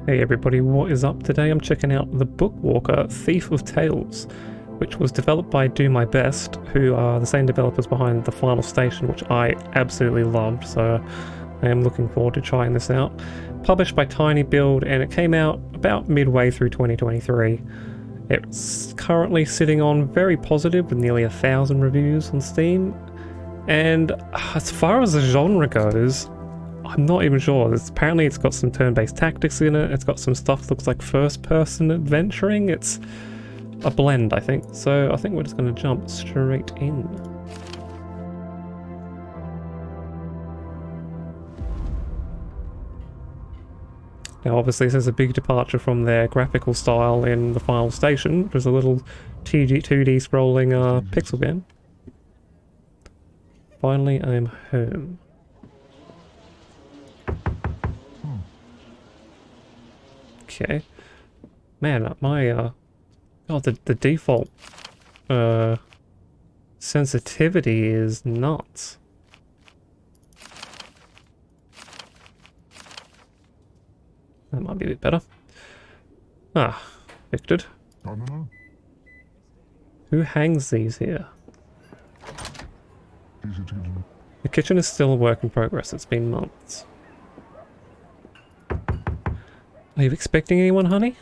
Hey everybody, what is up? Today I'm checking out the Bookwalker Thief of Tales, which was developed by Do My Best, who are the same developers behind The Final Station, which I absolutely loved, so I am looking forward to trying this out. Published by Tiny Build, and it came out about midway through 2023. It's currently sitting on very positive with nearly 1,000 reviews on Steam, and as far as the genre goes, I'm not even sure. Apparently it's got some turn-based tactics in it, it's got some stuff that looks like first-person adventuring. It's a blend, I think. So I think we're just going to jump straight in. Now obviously this is a big departure from their graphical style in The Final Station, which is a little 2D scrolling pixel game. Finally I'm home. Okay. Man, my oh, the default sensitivity is nuts. That might be a bit better. Ah, evicted. Who hangs these here? The kitchen is still a work in progress. It's been months. Are you expecting anyone, honey?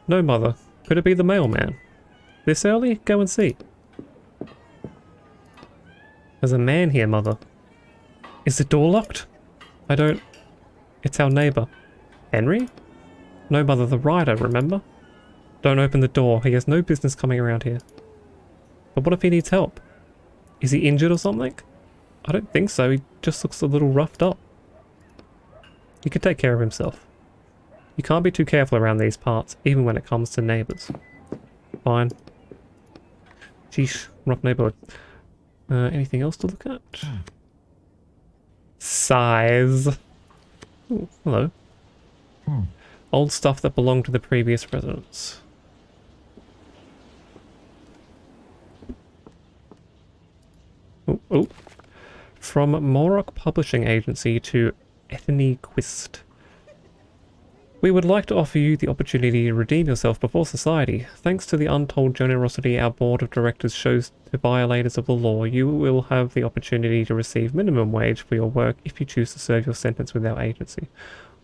No, mother. Could it be the mailman? This early? Go and see. There's a man here, mother. Is the door locked? I don't... It's our neighbour. Henry? No, mother, the rider, remember? Don't open the door. He has no business coming around here. But what if he needs help? Is he injured or something? I don't think so. He just looks a little roughed up. He could take care of himself. You can't be too careful around these parts, even when it comes to neighbours. Fine. Sheesh, rough neighbourhood. Anything else to look at? Size. Ooh, hello. Old stuff that belonged to the previous residents. Oh. From Morok Publishing Agency to Ethny Quist. We would like to offer you the opportunity to redeem yourself before society. Thanks to the untold generosity our board of directors shows to violators of the law, you will have the opportunity to receive minimum wage for your work if you choose to serve your sentence with our agency.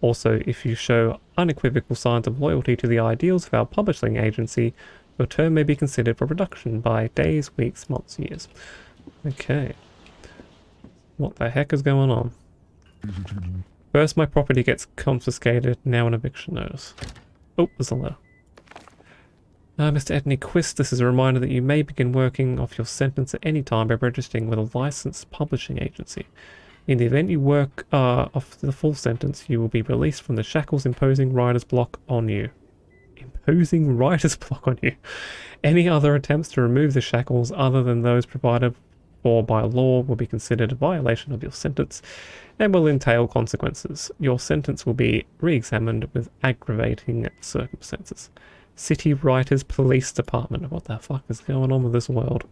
Also, if you show unequivocal signs of loyalty to the ideals of our publishing agency, your term may be considered for reduction by days, weeks, months, years. Okay. What the heck is going on? First, my property gets confiscated, now an eviction notice. Oh, there's a letter. Mr. Ethny Quist, this is a reminder that you may begin working off your sentence at any time by registering with a licensed publishing agency. In the event you work off the full sentence, you will be released from the shackles imposing writer's block on you. Imposing writer's block on you. Any other attempts to remove the shackles other than those provided for by law will be considered a violation of your sentence and will entail consequences. Your sentence will be re-examined with aggravating circumstances. City Writers Police Department. What the fuck is going on with this world?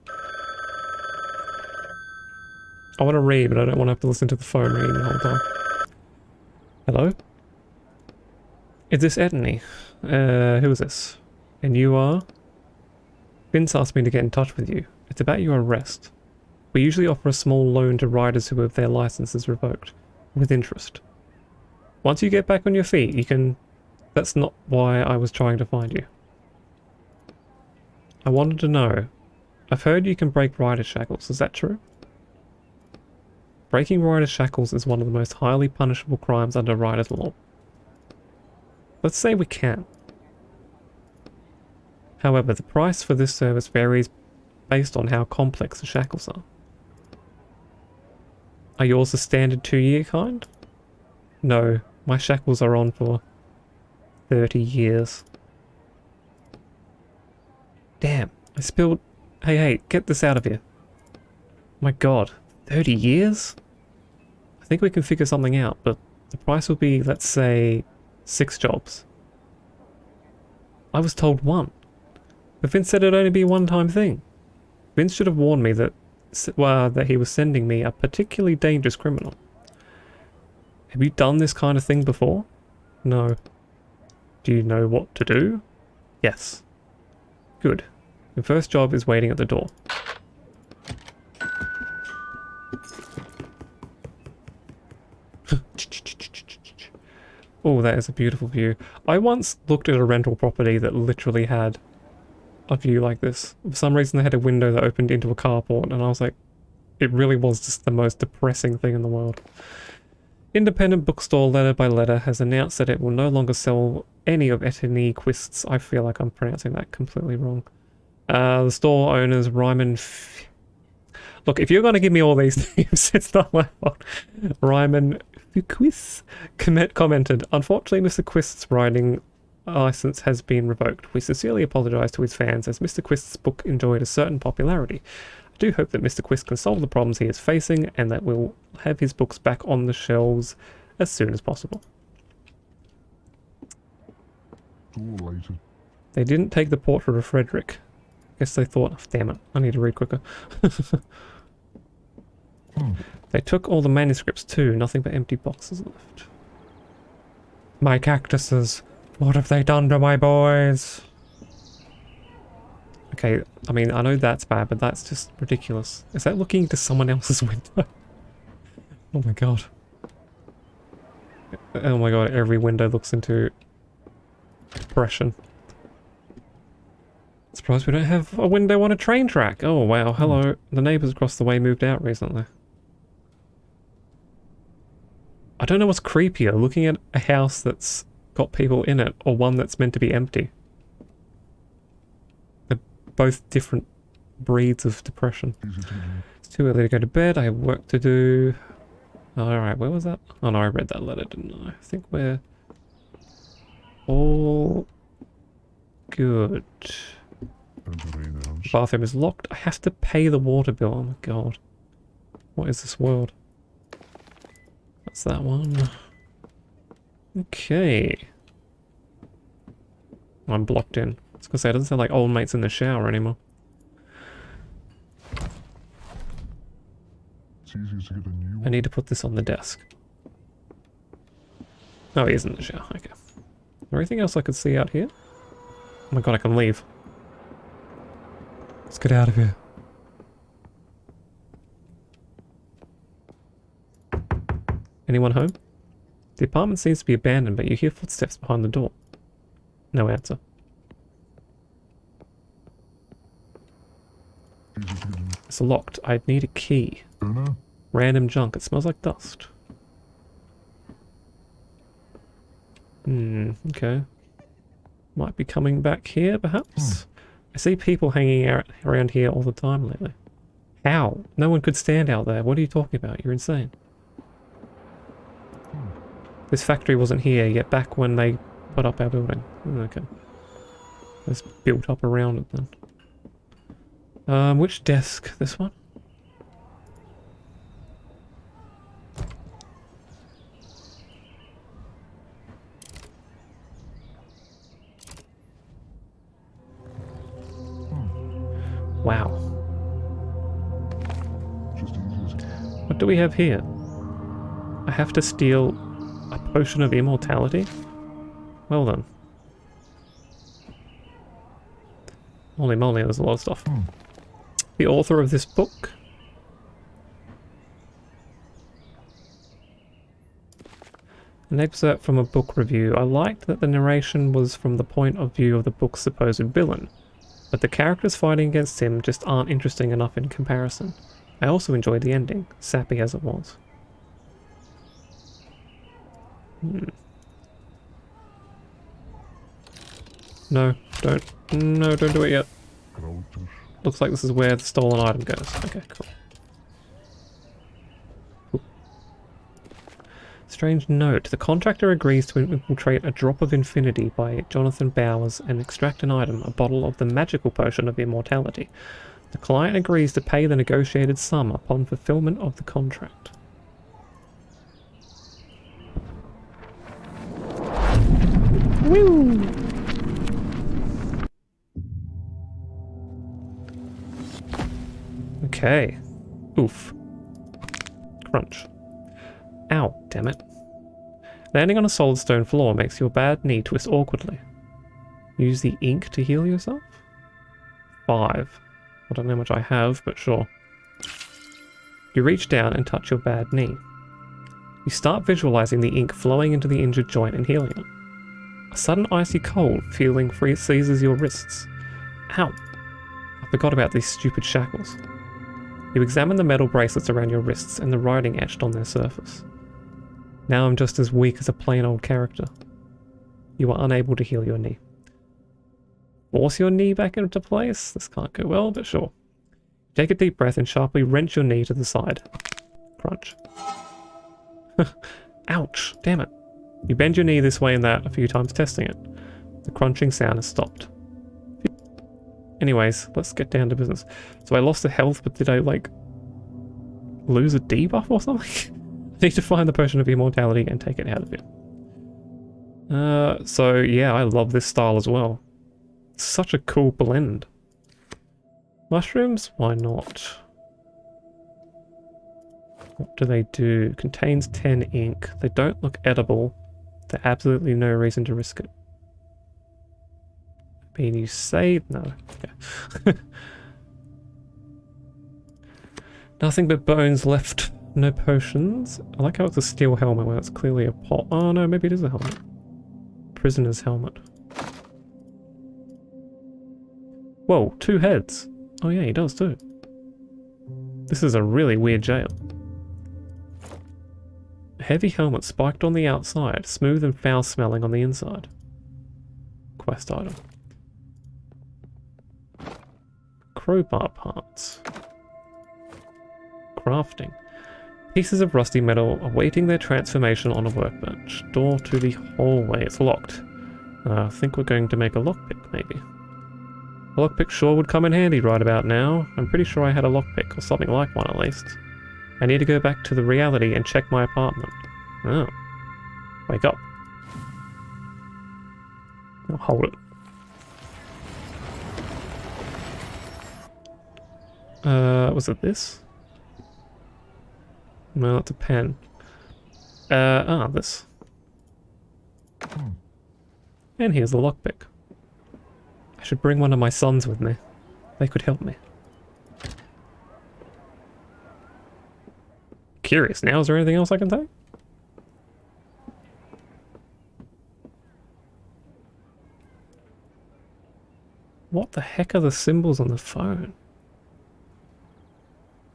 I want to read, but I don't want to have to listen to the phone ringing the whole time. Hello? Is this Ethny? Who is this? And you are? Vince asked me to get in touch with you. It's about your arrest. We usually offer a small loan to riders who have their licenses revoked, with interest. Once you get back on your feet, you can... That's not why I was trying to find you. I wanted to know. I've heard you can break rider shackles, is that true? Breaking rider shackles is one of the most highly punishable crimes under rider's law. Let's say we can. However, the price for this service varies based on how complex the shackles are. Are yours the standard 2-year kind? No, my shackles are on for 30 years. Damn, I spilled... Hey, get this out of here. My god, 30 years? I think we can figure something out, but the price will be, let's say, 6 jobs. I was told 1. But Vince said it'd only be a one-time thing. Vince should have warned me that he was sending me a particularly dangerous criminal. Have you done this kind of thing before? No. Do you know what to do? Yes. Good. Your first job is waiting at the door. Oh, that is a beautiful view. I once looked at a rental property that literally had a view like this. For some reason they had a window that opened into a carport, and I was like, it really was just the most depressing thing in the world. Independent bookstore Letter by Letter has announced that it will no longer sell any of Etany Quist's. I feel like I'm pronouncing that completely wrong. The store owners Ryman... Look, if you're going to give me all these names, it's not my fault. Ryman Fuquist commented, unfortunately Mr. Quist's writing license has been revoked. We sincerely apologise to his fans as Mr. Quist's book enjoyed a certain popularity. I do hope that Mr. Quist can solve the problems he is facing and that we'll have his books back on the shelves as soon as possible. They didn't take the portrait of Frederick. Guess they thought, oh, damn it, I need to read quicker. They took all the manuscripts too, nothing but empty boxes left. My cactuses, what have they done to my boys? Okay, I mean, I know that's bad, but that's just ridiculous. Is that looking into someone else's window? Oh my god. Oh my god, every window looks into depression. Surprised we don't have a window on a train track. Oh wow, hello. The neighbours across the way moved out recently. I don't know what's creepier, looking at a house that's got people in it or one that's meant to be empty. They're both different breeds of depression. It's too early to go to bed, I have work to do. Alright, where was that? Oh no, I read that letter, didn't I? I think we're all good. The bathroom is locked. I have to pay the water bill. Oh my god. What is this world? That's that one. Okay. I'm blocked in. I was gonna say, it doesn't sound like old mates in the shower anymore. It's easy to get a new one. I need to put this on the desk. Oh, he is in the shower. Okay. Is there anything else I could see out here? Oh my god, I can leave. Let's get out of here. Anyone home? The apartment seems to be abandoned, but you hear footsteps behind the door. No answer. It's locked. I'd need a key. Random junk. It smells like dust. Okay. Might be coming back here, perhaps? I see people hanging out around here all the time lately. How? No one could stand out there. What are you talking about? You're insane. This factory wasn't here yet back when they put up our building. Okay. It's built up around it then. Which desk? This one? Wow. What do we have here? I have to steal a potion of immortality? Well then. Holy moly, there's a lot of stuff. The author of this book? An excerpt from a book review. I liked that the narration was from the point of view of the book's supposed villain, but the characters fighting against him just aren't interesting enough in comparison. I also enjoyed the ending, sappy as it was. No, don't do it yet. Looks like this is where the stolen item goes. Okay, cool. Strange note. The contractor agrees to infiltrate a drop of infinity by Jonathan Bowers and extract an item, a bottle of the magical potion of immortality. The client agrees to pay the negotiated sum upon fulfillment of the contract. Woo! Okay. Oof. Crunch. Ow, damn it. Landing on a solid stone floor makes your bad knee twist awkwardly. Use the ink to heal yourself? 5. I don't know how much I have, but sure. You reach down and touch your bad knee. You start visualizing the ink flowing into the injured joint and healing it. A sudden icy cold feeling seizes your wrists. Ow! I forgot about these stupid shackles. You examine the metal bracelets around your wrists and the writing etched on their surface. Now I'm just as weak as a plain old character. You are unable to heal your knee. Force your knee back into place? This can't go well, but sure. Take a deep breath and sharply wrench your knee to the side. Crunch. Ouch! Damn it. You bend your knee this way and that a few times testing it. The crunching sound has stopped. Anyways, let's get down to business. So I lost the health, but did I, like, lose a debuff or something? I need to find the potion of immortality and take it out of it. So yeah, I love this style as well. It's such a cool blend. Mushrooms? Why not? What do they do? Contains 10 ink. They don't look edible. There's absolutely no reason to risk it. I mean, you say no. Yeah. Nothing but bones left. No potions. I like how it's a steel helmet when it's clearly a pot. Oh no, maybe it is a helmet. Prisoner's helmet. Whoa, 2 heads. Oh yeah, he does too. This is a really weird jail. A heavy helmet spiked on the outside, smooth and foul smelling on the inside. Quest item. Crowbar parts. Crafting. Pieces of rusty metal awaiting their transformation on a workbench. Door to the hallway. It's locked. I think we're going to make a lockpick, maybe. A lockpick sure would come in handy right about now. I'm pretty sure I had a lockpick, or something like one at least. I need to go back to the reality and check my apartment. Oh. Wake up. I'll hold it. Was it this? No, it's a pen. This. And here's the lockpick. I should bring one of my sons with me. They could help me. Curious now, is there anything else I can take? What the heck are the symbols on the phone?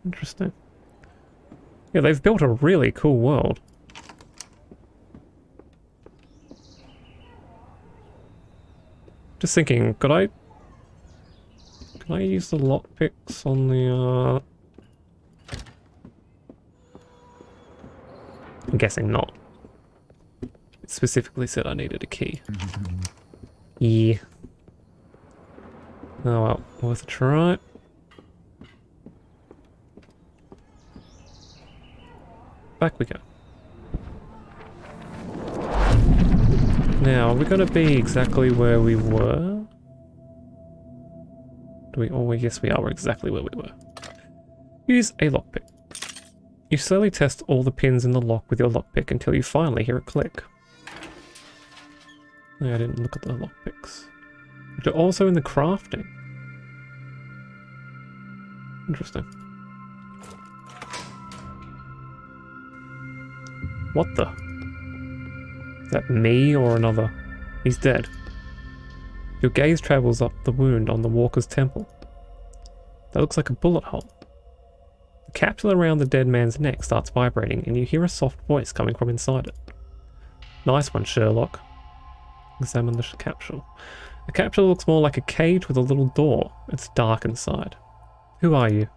Interesting. Yeah, they've built a really cool world. Just thinking, could I use the lockpicks on the, I'm guessing not. It specifically said I needed a key. Yeah. Oh well, worth a try. Back we go. Now, are we going to be exactly where we were? Do we? Oh, yes, we are. We're exactly where we were. Use a lockpick. You slowly test all the pins in the lock with your lockpick until you finally hear a click. Yeah, I didn't look at the lockpicks. Which are also in the crafting. Interesting. What the? Is that me or another? He's dead. Your gaze travels up the wound on the walker's temple. That looks like a bullet hole. The capsule around the dead man's neck starts vibrating and you hear a soft voice coming from inside it. Nice one, Sherlock. Examine the capsule. The capsule looks more like a cage with a little door. It's dark inside. Who are you?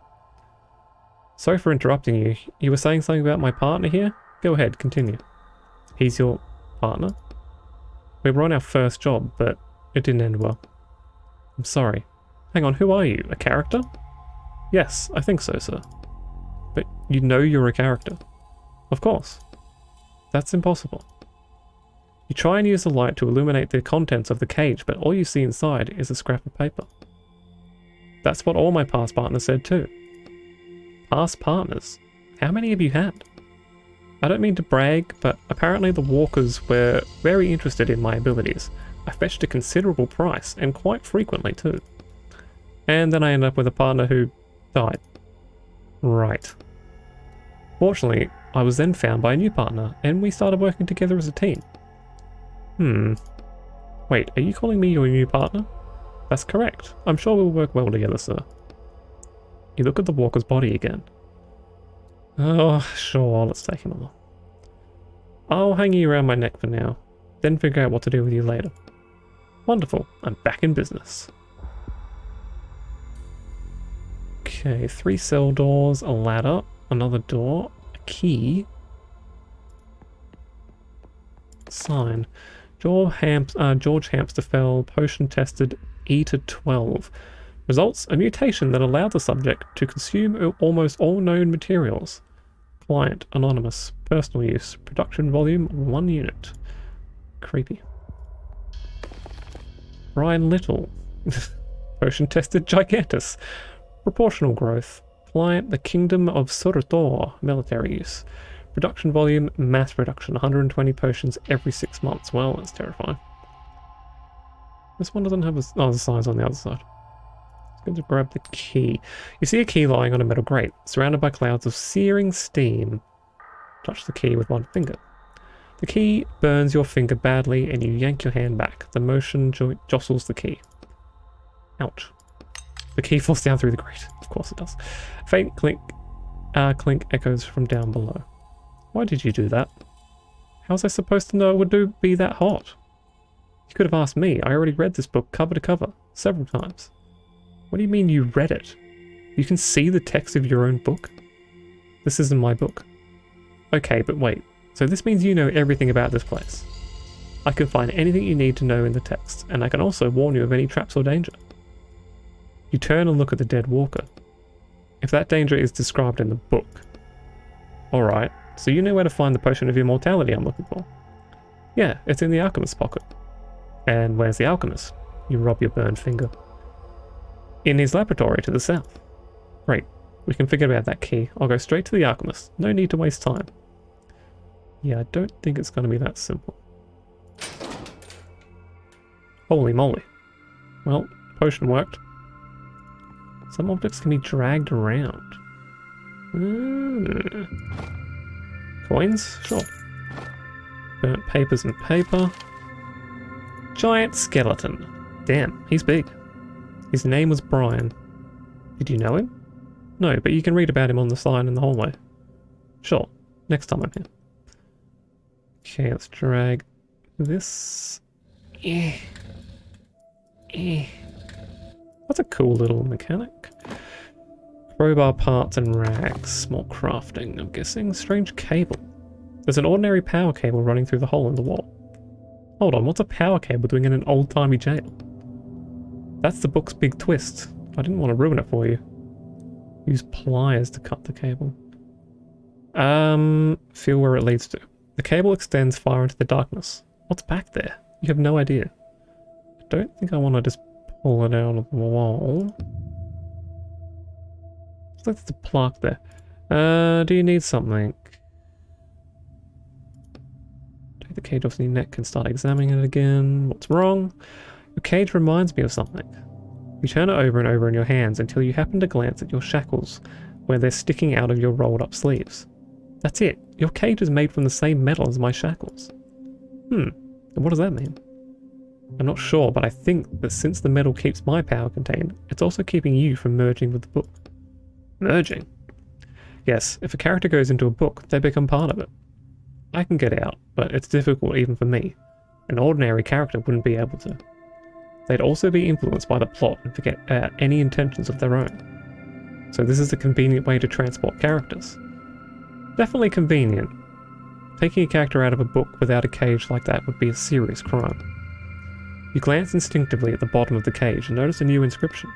Sorry for interrupting you. You were saying something about my partner here? Go ahead, continue. He's your partner? We were on our first job, but it didn't end well. I'm sorry. Hang on, who are you? A character? Yes, I think so, sir. But you know you're a character. Of course. That's impossible. You try and use the light to illuminate the contents of the cage, but all you see inside is a scrap of paper. That's what all my past partners said too. Past partners? How many have you had? I don't mean to brag, but apparently the walkers were very interested in my abilities. I fetched a considerable price, and quite frequently too. And then I ended up with a partner who died. Right. Fortunately, I was then found by a new partner, and we started working together as a team. Wait, are you calling me your new partner? That's correct. I'm sure we'll work well together, sir. You look at the walker's body again. Oh, sure, let's take him along. I'll hang you around my neck for now, then figure out what to do with you later. Wonderful, I'm back in business. Okay, 3 cell doors, a ladder, another door, a key. Sign. George Hamsterfell, potion tested E to 12. Results, a mutation that allowed the subject to consume almost all known materials. Client, anonymous, personal use, production volume 1 unit. Creepy. Brian Little, potion tested Gigantus. Proportional growth. Client, the Kingdom of Surtur, military use. Production volume, mass production, 120 potions every 6 months. Well, that's terrifying. This one doesn't have a... Oh, the sign's on the other side. Let's go to grab the key. You see a key lying on a metal grate, surrounded by clouds of searing steam. Touch the key with 1 finger. The key burns your finger badly, and you yank your hand back. The motion jostles the key. Ouch. The key falls down through the grate. Of course it does. Faint clink echoes from down below. Why did you do that? How was I supposed to know it would be that hot? You could have asked me. I already read this book cover to cover, several times. What do you mean you read it? You can see the text of your own book? This isn't my book. Okay, but wait. So this means you know everything about this place. I can find anything you need to know in the text, and I can also warn you of any traps or danger. You turn and look at the dead walker. If that danger is described in the book. Alright, so you know where to find the potion of immortality I'm looking for. Yeah, it's in the alchemist's pocket. And where's the alchemist? You rub your burned finger. In his laboratory to the south. Great, we can figure out that key. I'll go straight to the alchemist. No need to waste time. Yeah, I don't think it's going to be that simple. Holy moly. Well, potion worked. Some objects can be dragged around. Coins? Sure. Burnt papers and paper. Giant skeleton. Damn, he's big. His name was Brian. Did you know him? No, but you can read about him on the sign in the hallway. Sure, next time I'm here. Okay, let's drag this. That's a cool little mechanic. Crowbar parts and rags. More crafting, I'm guessing. Strange cable. There's an ordinary power cable running through the hole in the wall. Hold on, what's a power cable doing in an old-timey jail? That's the book's big twist. I didn't want to ruin it for you. Use pliers to cut the cable. Feel where it leads to. The cable extends far into the darkness. What's back there? You have no idea. I don't think I want to just pull it out of the wall. Looks like there's a plaque there. Do you need something? Take the cage off your neck and start examining it again. What's wrong? Your cage reminds me of something. You turn it over and over in your hands until you happen to glance at your shackles, where they're sticking out of your rolled up sleeves. That's it. Your cage is made from the same metal as my shackles. And what does that mean? I'm not sure, but I think that since the metal keeps my power contained, it's also keeping you from merging with the book. Merging? Yes, if a character goes into a book, they become part of it. I can get out, but it's difficult even for me. An ordinary character wouldn't be able to. They'd also be influenced by the plot and forget any intentions of their own. So this is a convenient way to transport characters. Definitely convenient. Taking a character out of a book without a cage like that would be a serious crime. You glance instinctively at the bottom of the cage and notice a new inscription.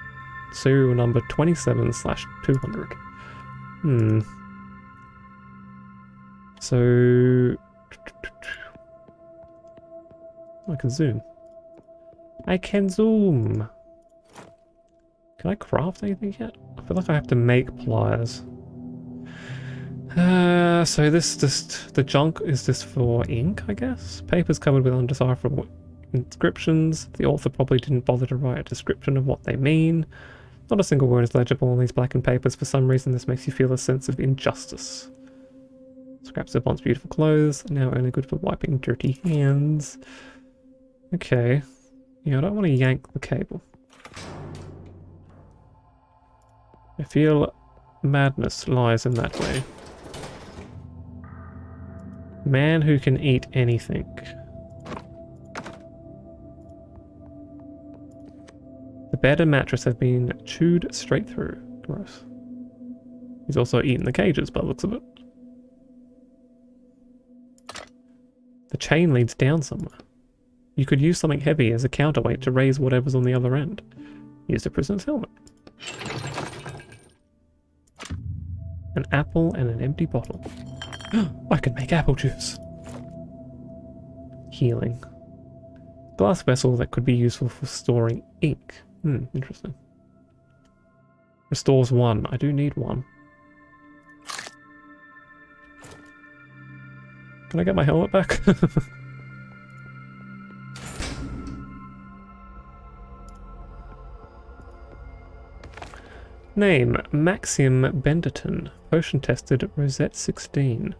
Serial number 27/200. So... I can zoom. I can zoom! Can I craft anything yet? I feel like I have to make pliers. So the junk is just for ink, I guess? Papers covered with undecipherable inscriptions. The author probably didn't bother to write a description of what they mean. Not a single word is legible on these blackened papers. For some reason, this makes you feel a sense of injustice. Scraps of once beautiful clothes, now only good for wiping dirty hands. Okay. Yeah, I don't want to yank the cable. I feel madness lies in that way. Man who can eat anything. The bed and mattress have been chewed straight through. Gross. He's also eaten the cages by the looks of it. The chain leads down somewhere. You could use something heavy as a counterweight to raise whatever's on the other end. Use the prisoner's helmet. An apple and an empty bottle. I can make apple juice. Healing. Glass vessel that could be useful for storing ink. Interesting. Restores 1. I do need 1. Can I get my helmet back? Name, Maxim Benderton. Potion tested, Rosette 16.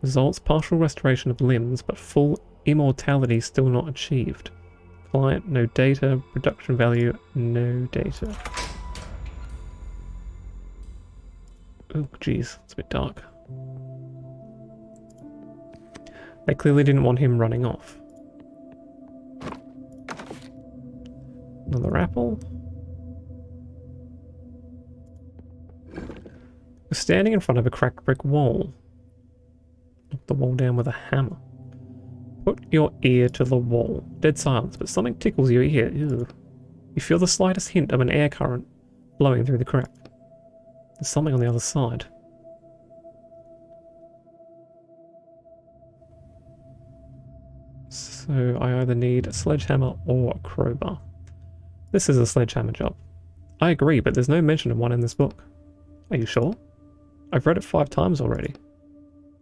Results, partial restoration of limbs, but full immortality still not achieved. Client, no data. Production value, no data. Oh, geez, it's a bit dark. They clearly didn't want him running off. Another apple. We're standing in front of a cracked brick wall. Knock the wall down with a hammer. Put your ear to the wall. Dead silence, but something tickles your ear. Ew. You feel the slightest hint of an air current blowing through the crack. There's something on the other side. So I either need a sledgehammer or a crowbar. This is a sledgehammer job. I agree, but there's no mention of one in this book. Are you sure? I've read it 5 times already.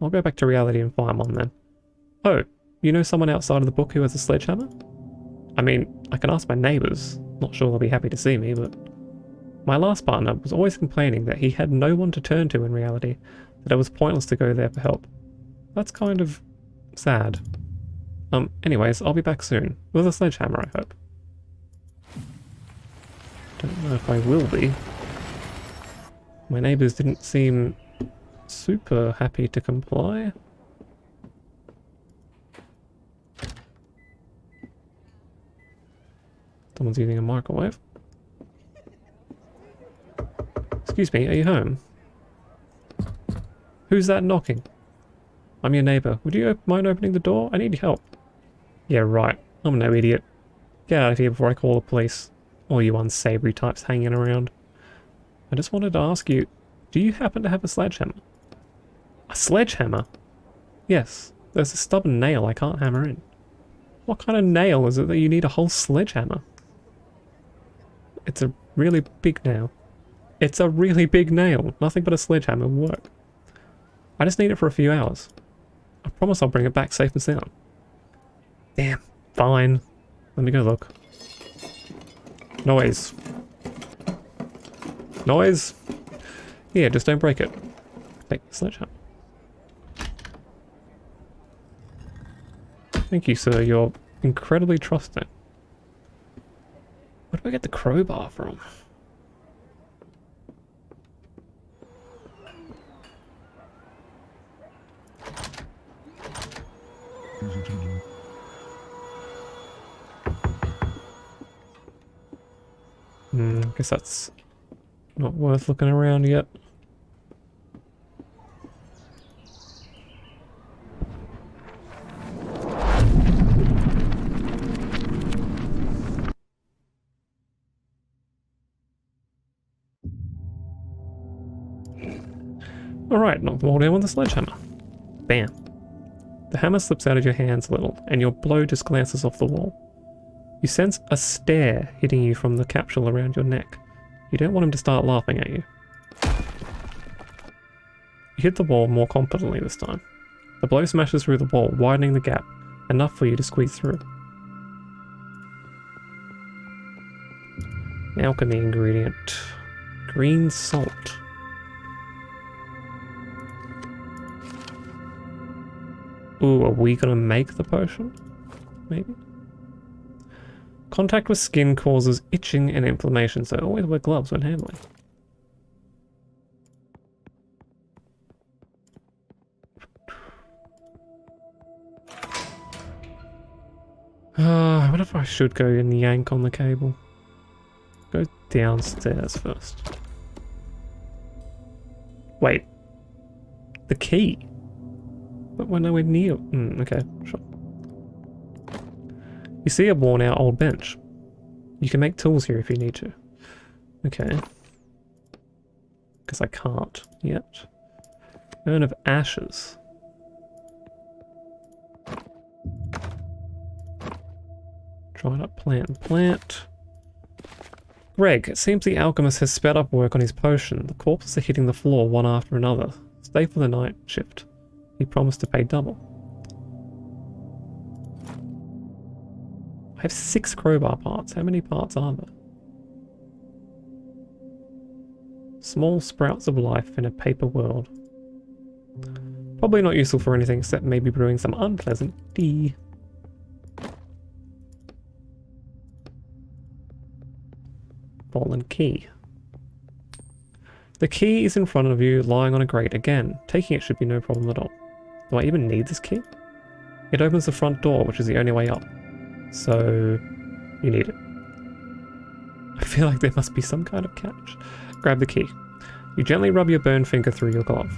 I'll go back to reality and find one then. Oh, you know someone outside of the book who has a sledgehammer? I mean, I can ask my neighbours. Not sure they'll be happy to see me, but... My last partner was always complaining that he had no one to turn to in reality, that it was pointless to go there for help. That's kind of... sad. Anyways, I'll be back soon. With a sledgehammer, I hope. Don't know if I will be. My neighbours didn't seem super happy to comply. Someone's using a microwave. Excuse me, are you home? Who's that knocking? I'm your neighbour. Would you mind opening the door? I need help. Yeah, right. I'm no idiot. Get out of here before I call the police. All you unsavory types hanging around. I just wanted to ask you, do you happen to have a sledgehammer? A sledgehammer? Yes, there's a stubborn nail I can't hammer in. What kind of nail is it that you need a whole sledgehammer? It's a really big nail. It's a really big nail. Nothing but a sledgehammer will work. I just need it for a few hours. I promise I'll bring it back safe and sound. Damn, fine. Let me go look. Noise. Noise. Yeah, just don't break it. Take the sledgehammer. Thank you, sir. You're incredibly trusting. Where do I get the crowbar from? Guess that's not worth looking around yet. Alright, knock the wall down with a sledgehammer. Bam. The hammer slips out of your hands a little, and your blow just glances off the wall. You sense a stare hitting you from the capsule around your neck. You don't want him to start laughing at you. You hit the wall more confidently this time. The blow smashes through the wall, widening the gap, enough for you to squeeze through. Alchemy ingredient. Green salt. Ooh, are we gonna make the potion? Maybe? Contact with skin causes itching and inflammation, so always wear gloves when handling. I wonder if I should go and yank on the cable. Go downstairs first. Wait. The key? But we're nowhere near. Okay, sure. You see a worn out old bench. You can make tools here if you need to. Okay. Because I can't yet. Urn of ashes. Dried up plant. Greg, it seems the alchemist has sped up work on his potion. The corpses are hitting the floor one after another. Stay for the night shift. He promised to pay double. I have 6 crowbar parts. How many parts are there? Small sprouts of life in a paper world. Probably not useful for anything except maybe brewing some unpleasant tea. Fallen key. The key is in front of you, lying on a grate again. Taking it should be no problem at all. Do I even need this key? It opens the front door, which is the only way up. So, you need it. I feel like there must be some kind of catch. Grab the key. You gently rub your burned finger through your glove.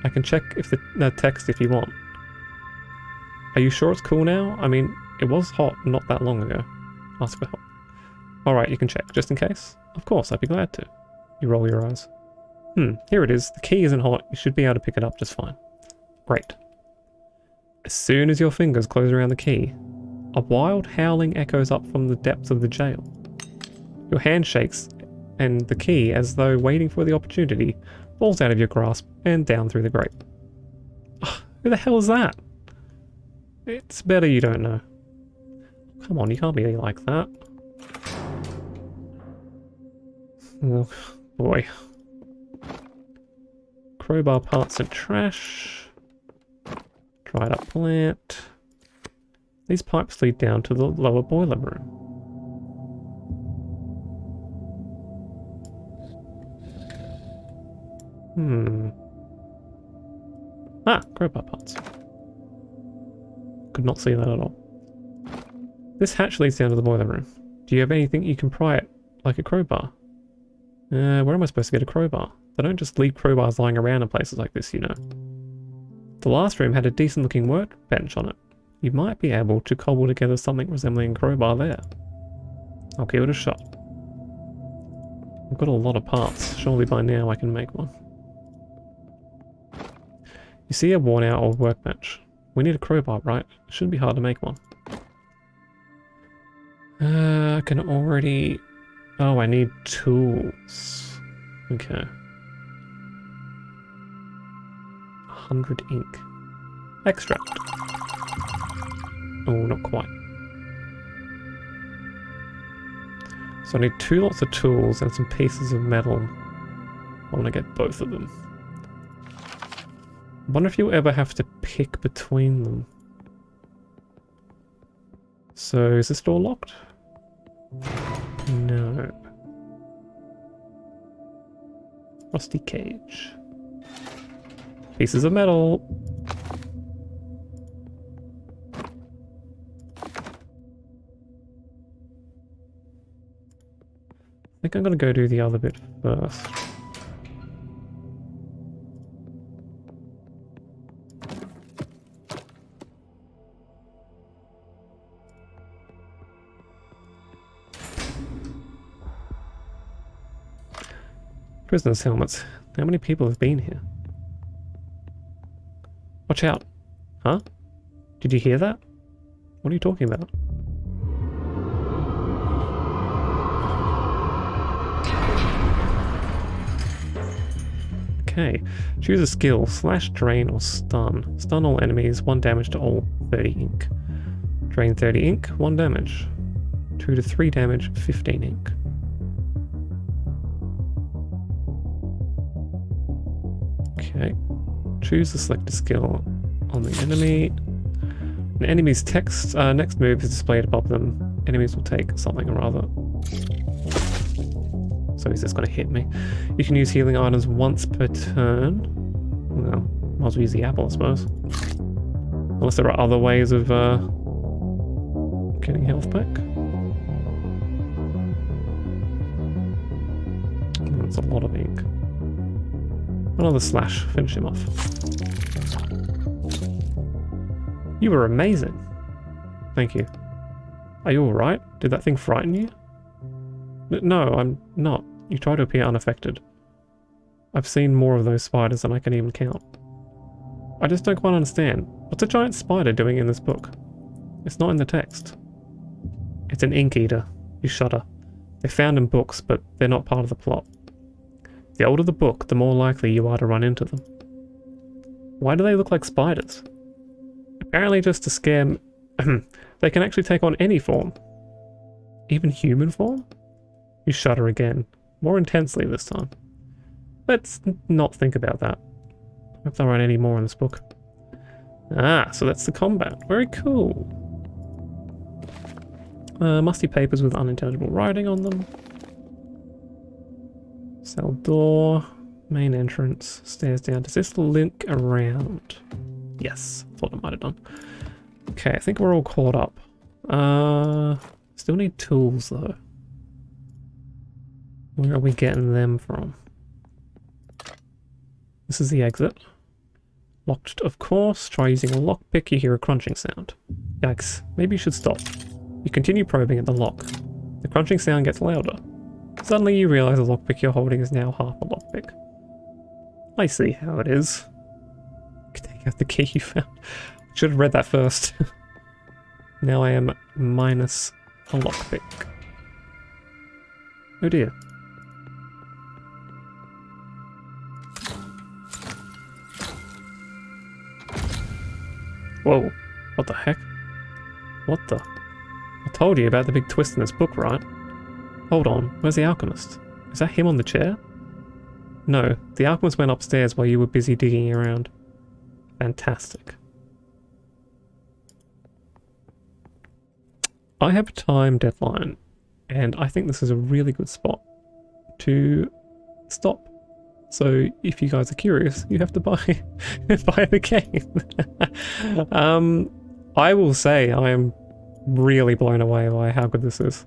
I can check if the text if you want. Are you sure it's cool now? I mean, it was hot not that long ago. Ask for help. Alright, you can check, just in case. Of course, I'd be glad to. You roll your eyes. Here it is. The key isn't hot. You should be able to pick it up just fine. Great. As soon as your fingers close around the key, a wild howling echoes up from the depths of the jail. Your hand shakes, and the key, as though waiting for the opportunity, falls out of your grasp and down through the grate. Who the hell is that? It's better you don't know. Come on, you can't be like that. Oh, boy. Crowbar parts and trash. Dried up plant. These pipes lead down to the lower boiler room. Crowbar parts. Could not see that at all. This hatch leads down to the boiler room. Do you have anything you can pry it, like a crowbar? Where am I supposed to get a crowbar? They don't just leave crowbars lying around in places like this, you know. The last room had a decent looking workbench on it. You might be able to cobble together something resembling a crowbar there. I'll give it a shot. I've got a lot of parts. Surely by now I can make one. You see a worn out old workbench. We need a crowbar, right? It shouldn't be hard to make one. I can already... Oh, I need tools. Okay. 100 ink. Extract. Oh, not quite. So I need 2 lots of tools and some pieces of metal. I want to get both of them. I wonder if you'll ever have to pick between them. So, is this door locked? No. Rusty cage. Pieces of metal. I think I'm gonna go do the other bit first. Prisoners' helmets. How many people have been here? Watch out. Huh? Did you hear that? What are you talking about? Okay. Choose a skill. Slash, drain, or stun. Stun all enemies. 1 damage to all. 30 ink. Drain 30 ink. 1 damage. 2 to 3 damage. 15 ink. Okay. Choose the selected skill on the enemy. An enemy's text next move is displayed above them. Enemies will take something or other. So he's just going to hit me. You can use healing items once per turn. Well, might as well use the apple, I suppose. Unless there are other ways of getting health back. That's a lot of ink. Another slash. Finish him off. You were amazing. Thank you. Are you alright? Did that thing frighten you? No, I'm not. You try to appear unaffected. I've seen more of those spiders than I can even count. I just don't quite understand. What's a giant spider doing in this book? It's not in the text. It's an ink eater. You shudder. They're found in books, but they're not part of the plot. The older the book, the more likely you are to run into them. Why do they look like spiders? Apparently just to scare they can actually take on any form. Even human form? You shudder again. More intensely this time. Let's not think about that. I hope there aren't any more in this book. Ah, so that's the combat. Very cool. Musty papers with unintelligible writing on them. Cell door. Main entrance. Stairs down. Does this link around? Yes. Thought it might have done. Okay, I think we're all caught up. Still need tools though. Where are we getting them from? This is the exit. Locked, of course. Try using a lockpick, you hear a crunching sound. Yikes. Maybe you should stop. You continue probing at the lock. The crunching sound gets louder. Suddenly you realize the lockpick you're holding is now half a lockpick. I see how it is. Take out the key you found. Should have read that first. Now I am minus a lockpick. Oh dear. Whoa. What the heck? What the? I told you about the big twist in this book, right? Hold on. Where's the alchemist? Is that him on the chair? No. The alchemist went upstairs while you were busy digging around. Fantastic. I have a time deadline, and I think this is a really good spot to stop. So if you guys are curious, you have to buy the game. I will say I am really blown away by how good this is.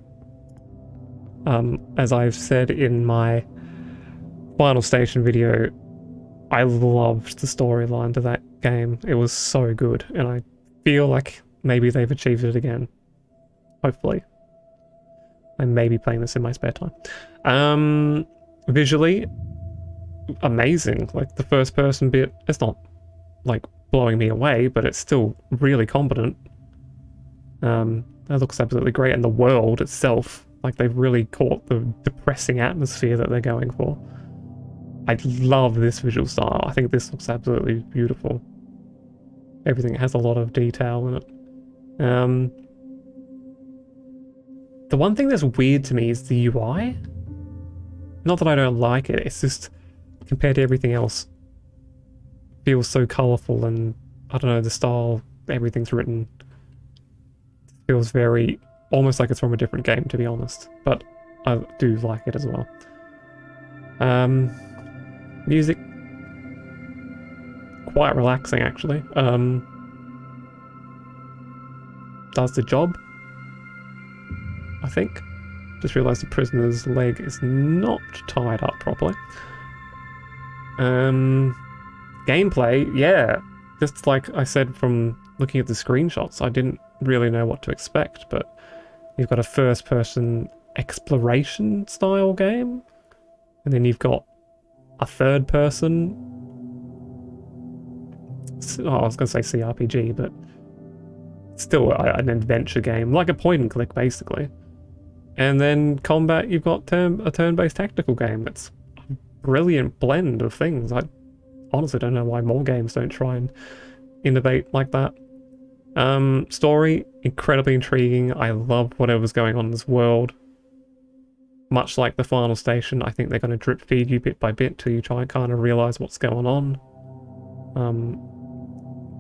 As I've said in my Final Station video, I loved the storyline to that game. It was so good, and I feel like maybe they've achieved it again. Hopefully. I may be playing this in my spare time. Visually, amazing. Like, the first person bit, it's not, like, blowing me away, but it's still really competent. That looks absolutely great, and the world itself, like, they've really caught the depressing atmosphere that they're going for. I love this visual style. I think this looks absolutely beautiful. Everything has a lot of detail in it. The one thing that's weird to me is the UI. Not that I don't like it, it's just, compared to everything else, feels so colourful, and I don't know, the style, everything's written, feels very, almost like it's from a different game, to be honest. But I do like it as well. Music, quite relaxing actually. Does the job, I think. Just realised the prisoner's leg is not tied up properly. Gameplay, yeah. Just like I said from looking at the screenshots, I didn't really know what to expect, but you've got a first-person exploration style game, and then you've got a third-person... Oh, I was going to say CRPG, but still an adventure game, like a point-and-click, basically. And then combat, you've got a turn-based tactical game. It's a brilliant blend of things. I honestly don't know why more games don't try and innovate like that. Story, incredibly intriguing. I love whatever's going on in this world. Much like the final station, I think they're going to drip feed you bit by bit till you try and kind of realize what's going on.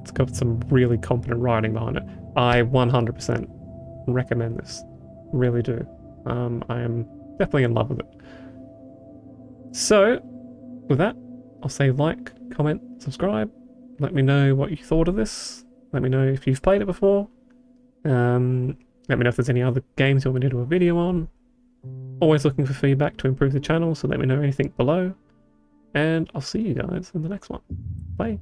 It's got some really competent writing behind it. I 100% recommend this. Really do. I am definitely in love with it. So, with that, I'll say like, comment, subscribe. Let me know what you thought of this. Let me know if you've played it before. Let me know if there's any other games you want me to do a video on. Always looking for feedback to improve the channel, so let me know anything below. And I'll see you guys in the next one. Bye.